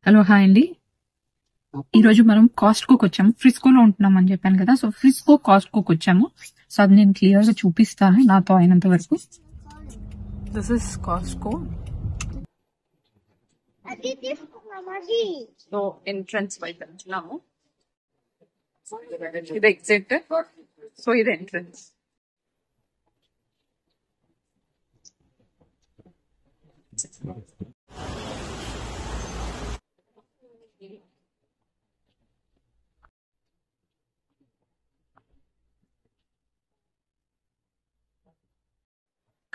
Hello hi అండి. ఈ రోజు మనం కాస్ట్కోకి వచ్చాము. ఫ్రిస్కోలో ఉంటున్నాం అని చెప్పాను కదా. సో ఫ్రిస్కో కాస్ట్కోకి వచ్చాము. సో అది నేను క్లియర్ గా చూపిస్తాను నాతో అయినంత వరకు. This is Costco. So entrance వైపు వెళ్తున్నాము. ఇది ఎగ్జిట్. సో ఇది ఎంట్రన్స్.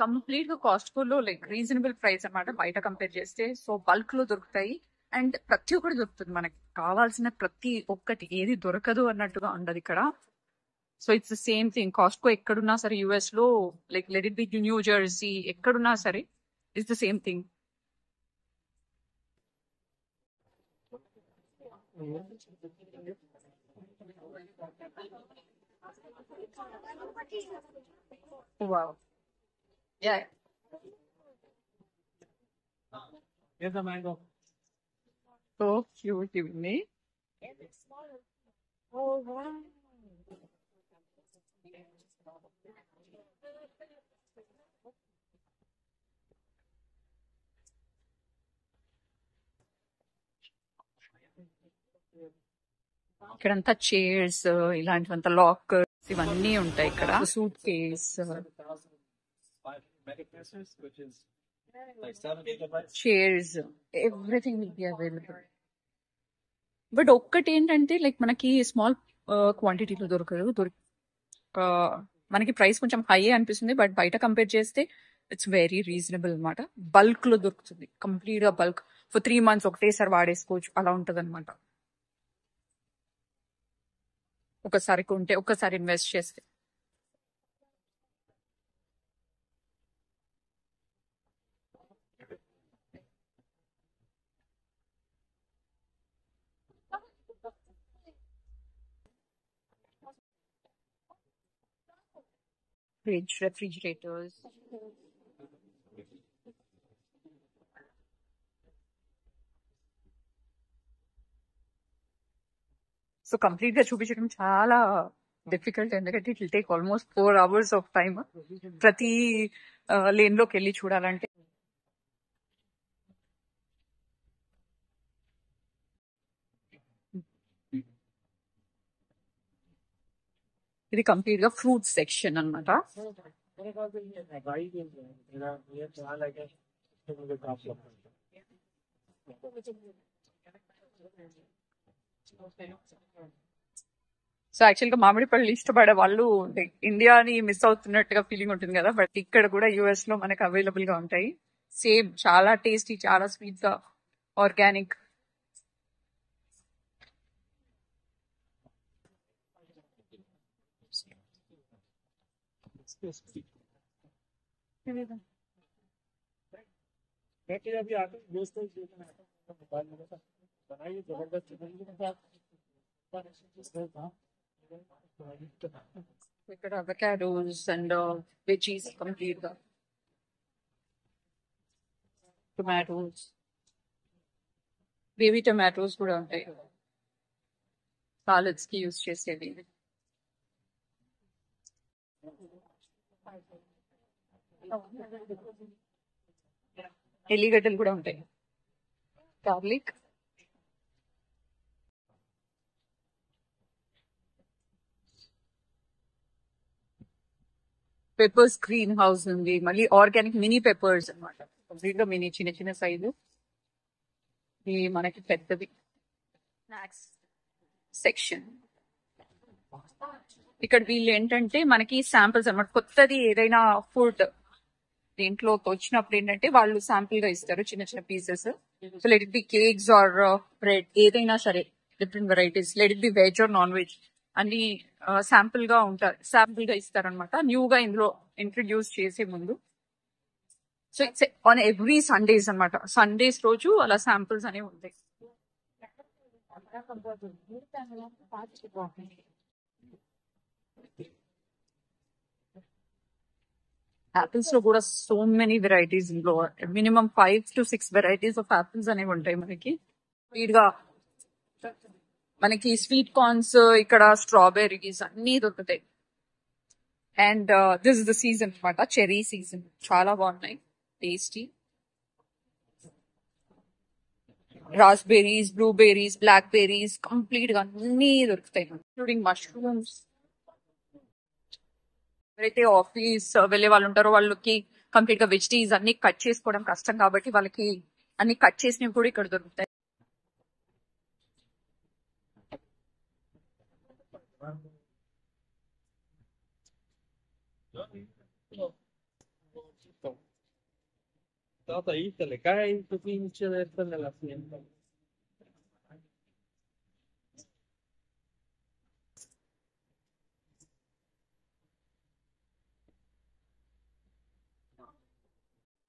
కంప్లీట్ గా కాస్ట్కోలో లైక్ రీజనబుల్ ప్రైస్ అన్నమాట బయట కంపేర్ చేస్తే. సో బల్క్ లో దొరుకుతాయి అండ్ ప్రతి ఒక్కటి దొరుకుతుంది. మనకి కావాల్సిన ప్రతి ఒక్కటి ఏది దొరకదు అన్నట్టుగా ఉండదు ఇక్కడ. So it's the same thing. Costco ఎక్కడున్నా సరే యుఎస్ లో, like let it B new Jersey, ఎక్కడున్నా సరే it's the same thing. Wow. Yeah. Here's the mango. So cute ఇవన్నీ. Oh, wow. ఇక్కడంతా చైర్స్, ఇలాంటివంతా లాకర్స్ ఇవన్నీ ఉంటాయి ఇక్కడ. Suit case, chairs, everything will be available. But ఒక్కటి ఏంటంటే లైక్ మనకి స్మాల్ క్వాంటిటీలో దొరకదు. మనకి ప్రైస్ కొంచెం హై అనిపిస్తుంది, బట్ బయట కంపేర్ చేస్తే ఇట్స్ వెరీ రీజనబుల్ అనమాట. బల్క్ లో దొరుకుతుంది, కంప్లీట్ గా బల్క్. ఫర్ 3 months ఒకటేసారి వాడేసుకోవచ్చు, అలా ఉంటది అనమాట. ఒకసారి కొంటే ఒకసారి ఇన్వెస్ట్ చేస్తే. ఫ్రిడ్జ్, రెఫ్రిజిరేటర్స్, సో కంప్లీట్ గా చూపించడం చాలా డిఫికల్ట్, ఎందుకంటే it will take almost 4 hours of time ప్రతి లేన్ లోకి వెళ్ళి చూడాలంటే. ఇది కంప్లీట్ గా ఫ్రూట్ సెక్షన్ అన్నమాట. సో యాక్చువల్ గా మామిడి పళ్ళు ఇష్టపడే వాళ్ళు ఇండియాని మిస్ అవుతున్నట్టుగా ఫీలింగ్ ఉంటుంది కదా, బట్ ఇక్కడ కూడా యుఎస్ లో మనకు అవైలబుల్ గా ఉంటాయి. సేమ్, చాలా టేస్టీ, చాలా స్వీట్ గా, ఆర్గానిక్. ఇక్కడ అవకాడోస్ అండ్ వెజీస్ కంప్లీట్ గా, టొమాటోస్, బేబీ టొమాటోస్ కూడా ఉంటాయి సాలెడ్స్ కి యూజ్ చేసేవి. ఎల్లిగడ్డలు కూడా ఉంటాయి, గార్లిక్. పెప్పర్స్ గ్రీన్ హౌస్ ఉంది, మళ్ళీ ఆర్గానిక్ మినీ పెప్పర్స్ అనమాట. కంప్లీట్ గా మినీ, చిన్న చిన్న సైజు. ఇది మనకి పెద్దది. Snacks section. ఇక్కడ వీళ్ళు ఏంటంటే మనకి శాంపిల్స్ అనమాట. కొత్తది ఏదైనా ఫుడ్ దీంట్లో వచ్చినప్పుడు ఏంటంటే వాళ్ళు శాంపిల్ గా ఇస్తారు చిన్న చిన్న pieces. So let it be cakes or bread, ఏదైనా సరే different varieties, let it be veg or non veg, అన్ని శాంపిల్ గా ఉంటారు, శాంపిల్ గా ఇస్తారనమాట న్యూ గా ఇందులో ఇంట్రడ్యూస్ చేసే ముందు. So it's on every Sundays అనమాట. సండేస్ రోజు అలా శాంపిల్స్ అనేవి ఉంటాయి. యాపిల్స్ లో కూడా సో మెనీ వెరైటీస్ ఇందులో. Minimum 5 to 6 varieties of apples అనేవి ఉంటాయి మనకి. స్వీట్ గా మనకి స్వీట్ కార్న్స్, ఇక్కడ స్ట్రాబెర్రీస్ అన్ని దొరుకుతాయి. And this is the season అనమాట, చెరీ సీజన్. చాలా బాగున్నాయి, tasty. Raspberries, blueberries, black berries complete గా అన్ని దొరుకుతాయి, ఇంక్లూడింగ్ మష్రూమ్స్. ఎవరైతే ఆఫీస్ వెళ్ళే వాళ్ళు ఉంటారో వాళ్ళకి కంప్లీట్ గా వెజిటేబుల్స్ అన్ని కట్ చేసుకోవడం కష్టం కాబట్టి వాళ్ళకి అన్ని కట్ చేసినవి కూడా ఇక్కడ దొరుకుతాయి. Todo ahí se le cae tu pinche de esto en el asiento.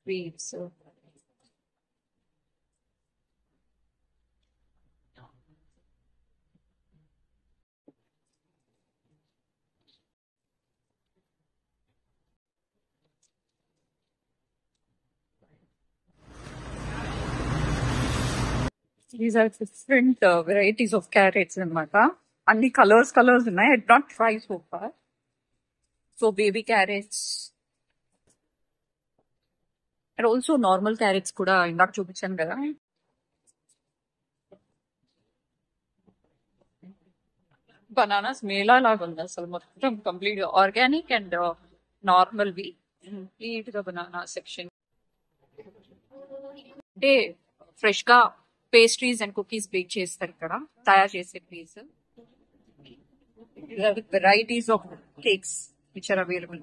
Sweets. These are different varieties of carrots అనమాట. అన్ని కలర్స్ ఉన్నాయి. I did not try so far. So baby carrots and also normal carrots కూడా ఇందాక చూపించాను కదా. Bananas Mela లాగా ఉంది అసలు, మొత్తం కంప్లీట్ గా ఆర్గానిక్ అండ్ నార్మల్ వి, కంప్లీట్ గా బనానా సెక్షన్. అంటే ఫ్రెష్ గా పేస్ట్రీస్ అండ్ కుకీస్ బేక్ చేస్తారు ఇక్కడ, తయారు చేసే place. Varieties of cakes which are available.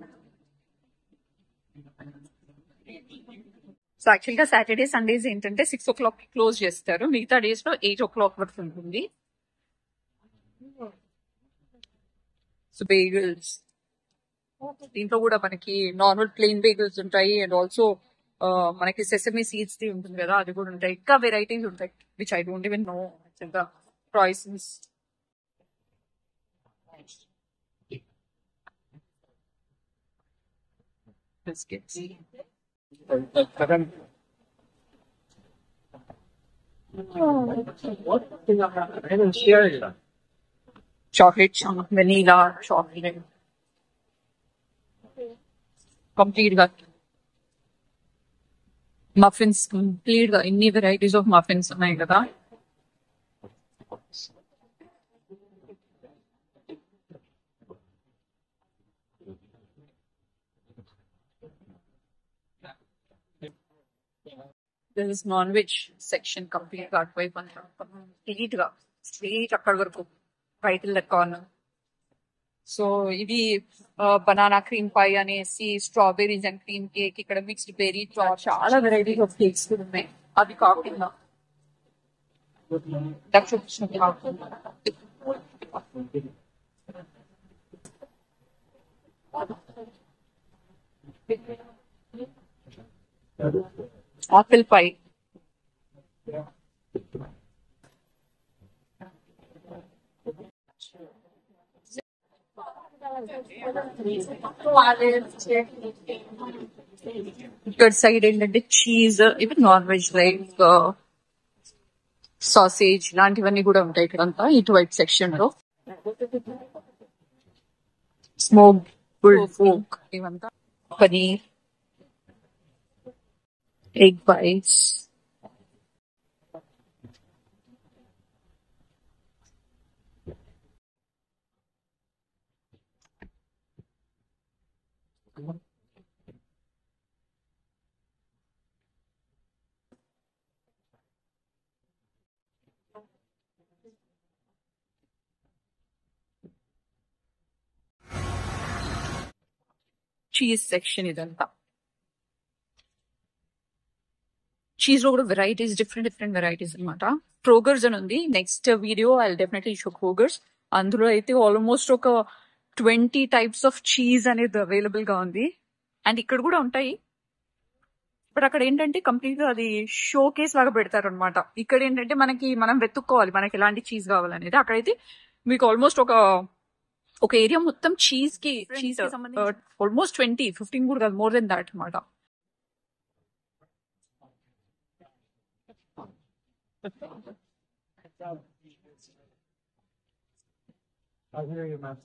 So actual గా సాటర్డే సండేస్ ఏంటంటే 6 o'clock క్లోజ్ చేస్తారు, మిగతా డేస్ లో 8 o'clock వరకు ఉంటుంది. సో బేగల్స్, దీంట్లో కూడా మనకి నార్మల్ ప్లెయిన్ బేగల్స్ ఉంటాయి అండ్ ఆల్సో మనకి సెసమీ సీడ్స్ ది ఉంటుంది కదా, అది కూడా ఉంటాయి. ఇంకా వెరైటీస్ ఉంటాయి which I don't even know the prices. Biscuits, chocolate, vanilla chocolate, complete గా మఫిన్స్, కంప్లీట్ గా ఇన్ని వెరైటీస్ ఆఫ్ మఫిన్స్ ఉన్నాయి కదా. This is non veg section, complete గా అటువైపు అంతా కంప్లీట్ గా స్ట్రీట్ అక్కడి వరకు రైతుల లెక్క. సో ఇది బనానా క్రీమ్ పై అనేసి, స్ట్రాబెర్రీస్ అండ్ క్రీమ్ కేక్, ఇక్కడ మిక్స్డ్ బెర్రీ, చాలా వెరైటీస్ ఆఫ్ కేక్స్ కూడా ఉన్నాయి. అది కాకుండా ఆపిల్ పై, ఇక్కడ సైడ్ ఏంటంటే చీజ్, ఇవి నాన్ వెజ్ లైక్ సాసేజ్ ఇలాంటివన్నీ కూడా ఉంటాయి ఇక్కడంతా ఇటువైపు సెక్షన్ లో. స్మోక్ ఫోక్ ఇవంతా, paneer, egg bites, cheese section ఇదంతా. చీజ్ లో కూడా వెరైటీస్, డిఫరెంట్ వెరైటీస్ అనమాట. క్రోగర్స్ అని ఉంది, next video I definitely show Krogers. అందులో అయితే ఆల్మోస్ట్ ఒక 20 types ఆఫ్ చీజ్ అనేది అవైలబుల్ గా ఉంది. అండ్ ఇక్కడ కూడా ఉంటాయి, బట్ అక్కడ ఏంటంటే కంప్లీట్ గా అది షో కేస్ లాగా పెడతారు అనమాట. ఇక్కడ ఏంటంటే మనం వెతుక్కోవాలి మనకి ఎలాంటి చీజ్ కావాలనేది. అక్కడైతే మీకు ఆల్మోస్ట్ ఒక ఏరియా మొత్తం చీజ్ కి సంబంధించి ఆల్మోస్ట్ 15 కూడా కాదు, మోర్ దెన్ దాట్ అనమాట. I hear you, man.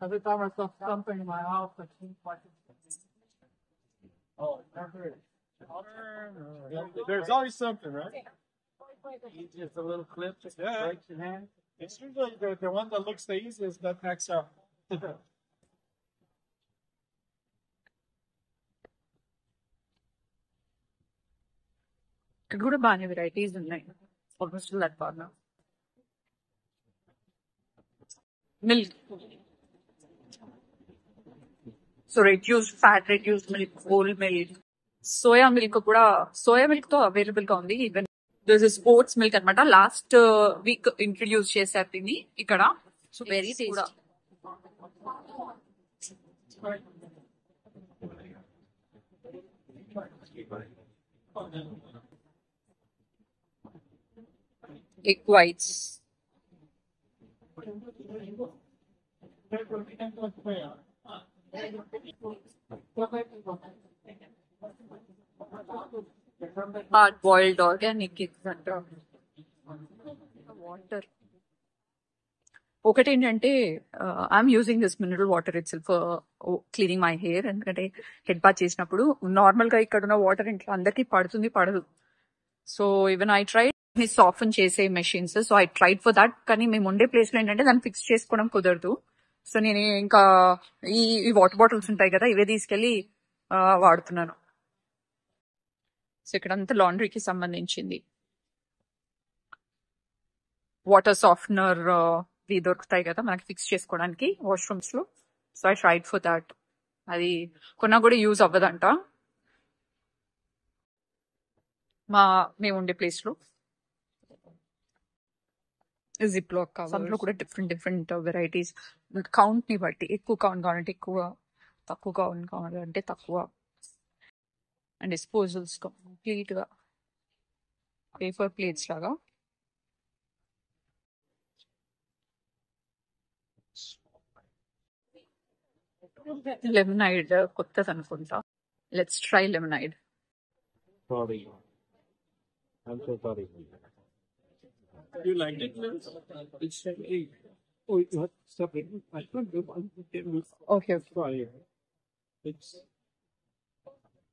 Every time I saw something in my house, I keep watching. Oh, never. There's always something, right? Just a little clip, just breaks your hand. It's usually the one that looks the easiest that packs up. ఇక్కడ కూడా బాగానే varieties ఉన్నాయి. Almost that బాగా milk. So reduced fat, reduced milk, whole milk, soya milk కూడా soya milk తో available గా ఉంది. Even this is oats milk అనమాట. లాస్ట్ వీక్ ఇంట్రడ్యూస్ చేశారు దీన్ని ఇక్కడ. So very tasty. Egg whites, hard boiled organic eggs అంట. వాటర్ ఒకటి ఏంటంటే I'm using this mineral water it self cleaning my hair. ఎందుకంటే హెడ్ బాత్ చేసినప్పుడు నార్మల్ గా ఇక్కడ ఉన్న వాటర్ ఇంట్లో అందరికీ పడదు. So even I tried soft చేసే machines. So I tried for that. కానీ మేము ఉండే ప్లేస్ లో ఏంటంటే దాన్ని ఫిక్స్ చేసుకోవడం కుదరదు. సో నేను ఇంకా ఈ వాటర్ బాటిల్స్ ఉంటాయి కదా, ఇవే తీసుకెళ్లి వాడుతున్నాను. సో ఇక్కడ అంతా లాండ్రీకి సంబంధించింది. వాటర్ సాఫ్ట్నర్ ఇవి దొరుకుతాయి కదా మనకి ఫిక్స్ చేసుకోవడానికి వాష్రూమ్స్ లో. So I tried for that. అది కొన్నా కూడా యూజ్ అవ్వదంట మేము ఉండే ప్లేస్ లో. జిప్ లాక్ కవర్స్, అందులో కూడా డిఫరెంట్ వెరైటీస్ కౌంట్ ని బట్టి, ఎక్కువ కౌంట్ కావాలంటే ఎక్కువ, తక్కువ కౌంట్ కావాలంటే తక్కువ. అండ్ డిస్పోజల్స్ కంప్లీట్ గా పేపర్ ప్లేట్స్ లాగా. లెమనైడ్ కొత్తది అనుకుంటా. Let's try lemonade. Sorry. I'm so sorry. You liked it? It's hey. Oh, you have separate. I can't do one. Okay. Sorry. It's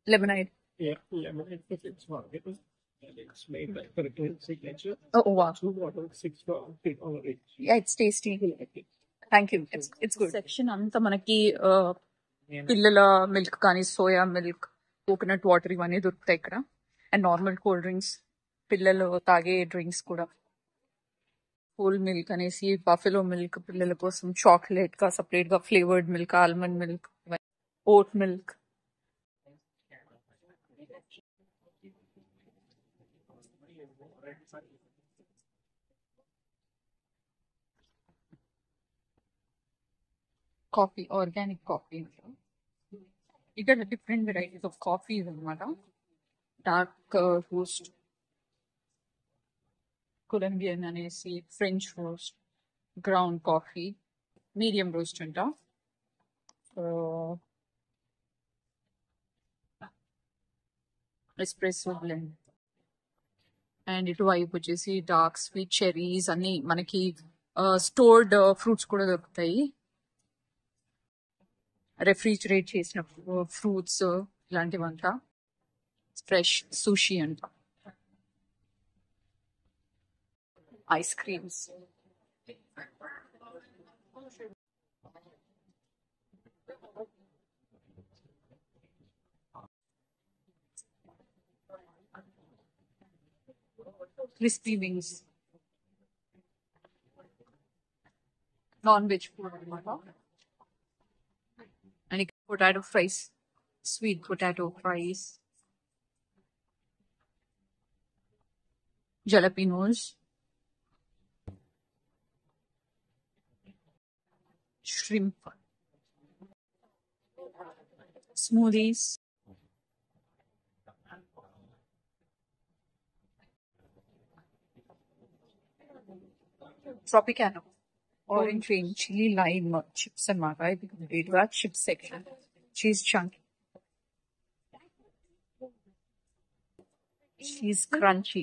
Lemonade. yeah. It's market. It's made by Curtain Signature. Oh wow. 2 bottles, 6 for $8 each. Yeah, it's tasty. Thank you. It's good. Section అంతా మనకి పిల్లల milk కానీ, soya milk, coconut water ఇవన్నీ దొరుకుతాయి ఇక్కడ. And normal cool drinks, పిల్లలు తాగే drinks కూడా. హోల్ మిల్క్ అనేసి, బఫెలో మిల్క్ పిల్లల కోసం, చాక్లెట్ గా సపరేట్ గా flavoured milk, almond milk, vote milk. Coffee, organic coffee. ఇక్కడ డిఫరెంట్ వెరైటీస్ ఆఫ్ కాఫీస్ అనమాట. డార్క్ రోస్ట్, కొలంబియన్ అనేసి, French roast, ground coffee, medium roast అంట, ఎస్ప్రెస్సో బ్లెండ్. అండ్ ఇటువైపు వచ్చేసి డార్క్ స్వీట్ చెరీస్ అన్ని మనకి స్టోర్డ్ ఫ్రూట్స్ కూడా దొరుకుతాయి. రెఫ్రిజిరేట్ చేసిన ఫ్రూట్స్ ఇలాంటివంతా. ఫ్రెష్ సుషి అంట. Ice creams, crispy wings, non veg food అనమాట. And potato fries, sweet potato fries, jalapenos, shrimp, smoothies, Tropicana, orange rain, chili lime chips and marga. We do our chips section. Cheese chunky. Cheese crunchy.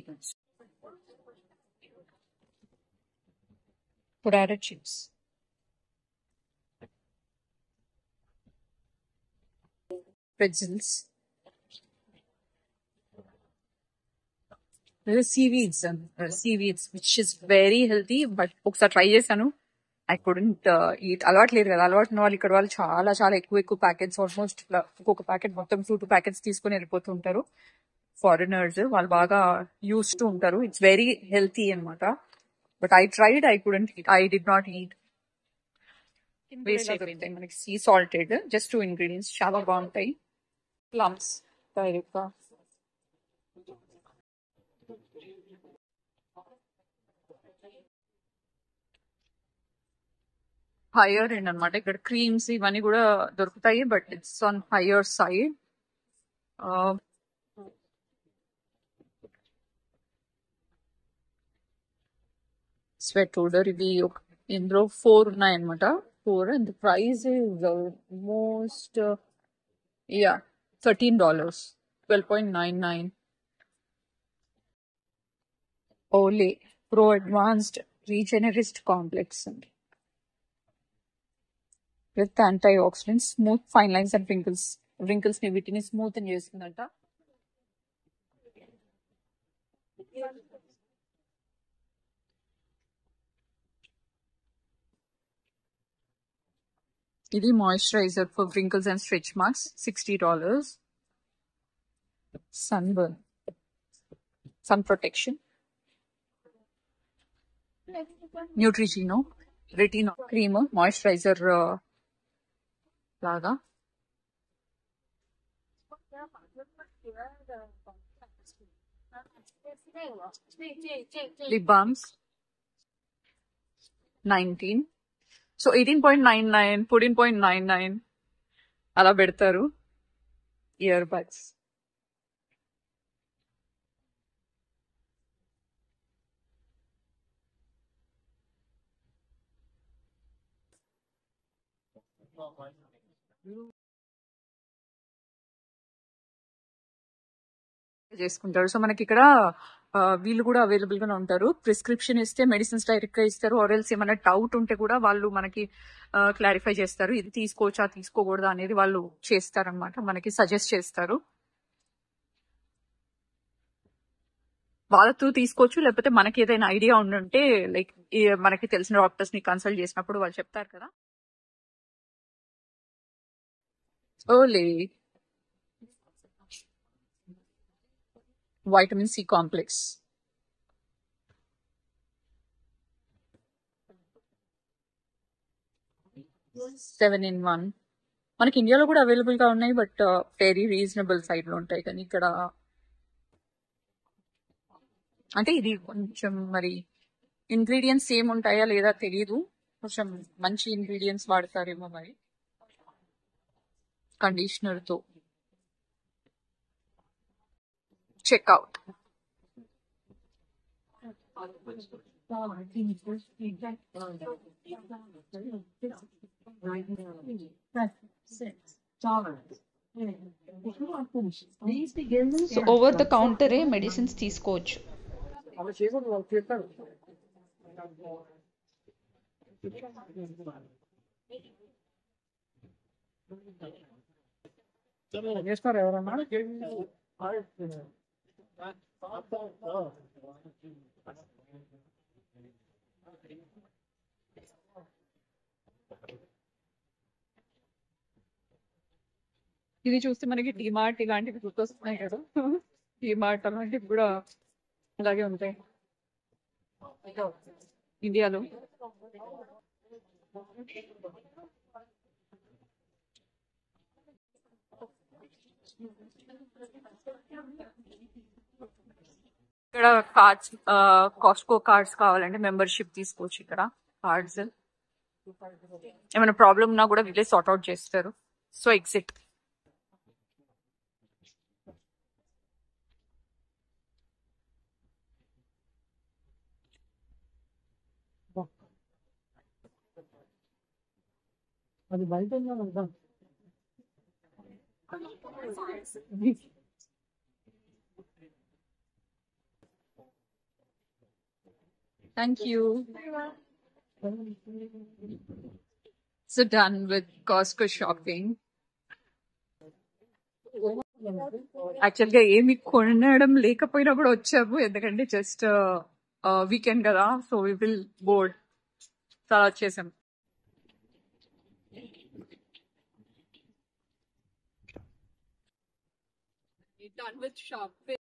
Potato chips, pretzels, seaweeds, which is very healthy. But ఒకసారి try చేశాను, I couldn't eat. అలవాటు లేదు కదా, అలవాటు ఉన్న వాళ్ళు ఇక్కడ వాళ్ళు చాలా చాలా ఎక్కువ ప్యాకెట్స్, ఆల్మోస్ట్ ఒక్కొక్క ప్యాకెట్ మొత్తం 2 ప్యాకెట్స్ తీసుకొని వెళ్ళిపోతుంటారు. ఫారినర్స్ వాళ్ళు బాగా యూస్ టు ఉంటారు. ఇట్స్ వెరీ హెల్తీ అనమాట. But I tried, I couldn't eat, I did not eat. Waste అయిపోయింది. మనకి సీ సాల్టెడ్, జస్ట్ 2 ఇంగ్రీడియంట్స్, చాలా బాగుంటాయి. ప్లమ్స్ డైరెక్ట్ గా. హైయర్ ఎండ్ అనమాట. ఇక్కడ క్రీమ్స్ ఇవన్నీ కూడా దొరుకుతాయి, but it's on higher side. Sweat odour ఇవి ఇందులో 4 ఉన్నాయన్నమాట. 4 and the price is almost $13, 12.99. Olay pro advanced regenerist complex అండి, with anti oxidants, smooth fine lines and wrinkles ని వీటిని స్మూత్ చేస్తుందంట. ఇది moisturiser for wrinkles and stretch marks, $60. Sunburn, sun protection, Neutrogena retina cream, moisturiser లాగా. Lip balms 19. So 18.99, 14.99 అలా పెడతారు. Ear buds, చేసుకుంటారు. So మనకి ఇక్కడ వీళ్ళు కూడా అవైలబుల్ గానే ఉంటారు. ప్రిస్క్రిప్షన్ ఇస్తే మెడిసిన్స్ డైరెక్ట్ గా ఇస్తారు, ఆర్ఎల్స్ ఏమైనా డౌట్ ఉంటే కూడా వాళ్ళు మనకి క్లారిఫై చేస్తారు. ఇది తీసుకోవచ్చా తీసుకోకూడదా అనేది వాళ్ళు చేస్తారనమాట, మనకి సజెస్ట్ చేస్తారు. వాళ్ళతో తీసుకోవచ్చు, లేకపోతే మనకి ఏదైనా ఐడియా ఉండుంటే లైక్ మనకి తెలిసిన డాక్టర్స్ ని కన్సల్ట్ చేసినప్పుడు వాళ్ళు చెప్తారు కదా. ఓలే వైటమిన్ సి కాంప్లెక్స్, $7 in 1. మనకి ఇండియాలో కూడా అవైలబుల్ గా ఉన్నాయి, బట్ వెరీ రీజనబుల్ సైడ్ లో ఉంటాయి. కానీ ఇక్కడ అంటే ఇది కొంచెం మరి ఇంగ్రీడియంట్స్ సేమ్ ఉంటాయా లేదా తెలియదు, కొంచెం మంచి ఇంగ్రీడియంట్స్ వాడతారేమో మరి. కండిషనర్ తో చెక్అవుట్. సో ఓవర్ ద కౌంటరే మెడిసిన్స్ తీసుకోవచ్చు. చేస్తారు ఎవరన్నా. ఇది చూస్తే మనకి డిమార్ట్ ఇలాంటివి గుర్తొస్తున్నాయి కదా. డిమార్ట్ అలాంటివి కూడా అలాగే ఉంటాయి ఇండియాలో. ఇక్కడ కార్డ్స్, కాస్ట్కో కార్డ్స్ కావాలంటే మెంబర్షిప్ తీసుకోవచ్చు. ఇక్కడ కార్డ్స్ ఏమైనా ప్రాబ్లం ఉన్నా కూడా వీళ్ళే సార్ట్ అవుట్ చేస్తారు. So exit. అది బయట ఉందా? Thank you. So done with Costco shopping. Actual గా ఏమి కొనడం లేకపోయినా కూడా వచ్చాము, ఎందుకంటే జస్ట్ వీకెండ్ కదా, సో వి విల్ బోర్డ్ చాలా వచ్చేసాం. Done with shopping.